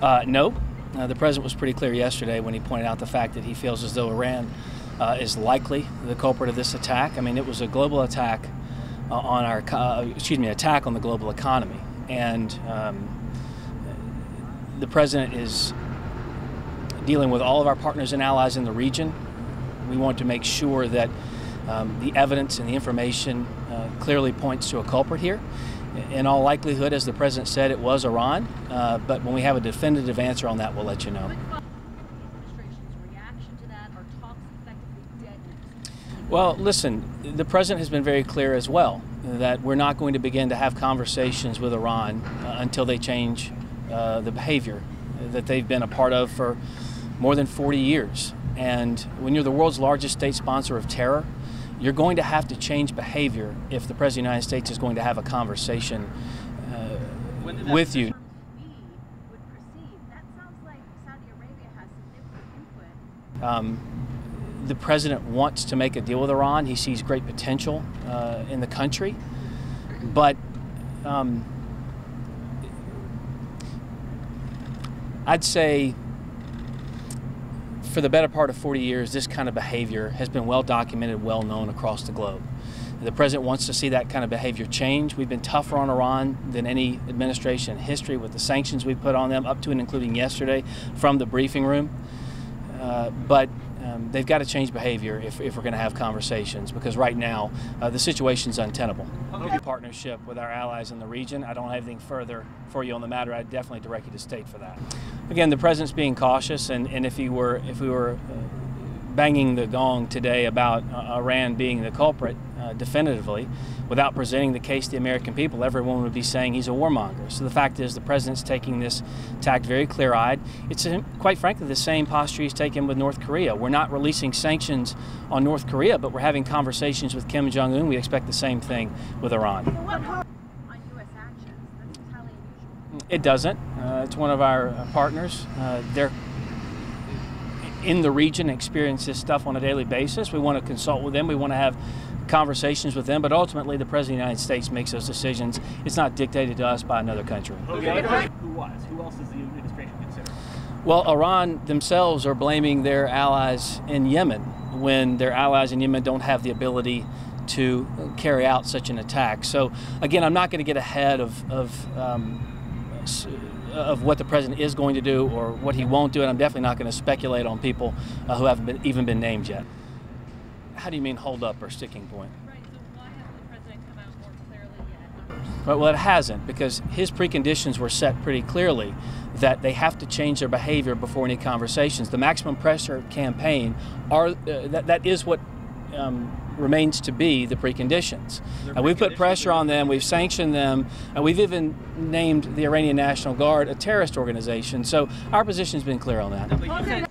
No. The president was pretty clear yesterday when he pointed out the fact that he feels as though Iran is likely the culprit of this attack. I mean, it was a global attack on our, attack on the global economy, and the president is dealing with all of our partners and allies in the region. We want to make sure that the evidence and the information clearly points to a culprit here. In all likelihood, as the president said, it was Iran, but when we have a definitive answer on that, we'll let you know. Well, listen, the president has been very clear as well that we're not going to begin to have conversations with Iran until they change the behavior that they've been a part of for more than 40 years. And when you're the world's largest state sponsor of terror, you're going to have to change behavior if the President of the United States is going to have a conversation with you. The President wants to make a deal with Iran. He sees great potential in the country, but I'd say for the better part of 40 years, this kind of behavior has been well documented, well known across the globe. The president wants to see that kind of behavior change. We've been tougher on Iran than any administration in history with the sanctions we put on them, up to and including yesterday from the briefing room. But they've got to change behavior if we're going to have conversations, because right now the situation's untenable. Okay. Partnership with our allies in the region. I don't have anything further for you on the matter. I'd definitely direct you to state for that. Again, the president's being cautious, and if we were banging the gong today about Iran being the culprit definitively, without presenting the case to the American people, everyone would be saying he's a warmonger. So the fact is the president's taking this tack very clear-eyed. It's, quite frankly, the same posture he's taken with North Korea. We're not releasing sanctions on North Korea, but we're having conversations with Kim Jong-un. We expect the same thing with Iran. It doesn't. It's one of our partners. They're in the region, experience this stuff on a daily basis. We want to consult with them. We want to have conversations with them, but ultimately the President of the United States makes those decisions. It's not dictated to us by another country. Okay. Who else is the administration considering? Well, Iran themselves are blaming their allies in Yemen when their allies in Yemen don't have the ability to carry out such an attack. So again, I'm not going to get ahead of what the president is going to do or what he won't do, and I'm definitely not going to speculate on people who haven't even been named yet. How do you mean hold up or sticking point? Right, so why hasn't the president come out more clearly yet? Well, it hasn't, because his preconditions were set pretty clearly that they have to change their behavior before any conversations. The maximum pressure campaign, that is what remains to be the preconditions. We've put pressure on them, we've sanctioned them, and we've even named the Iranian National Guard a terrorist organization. So our position has been clear on that.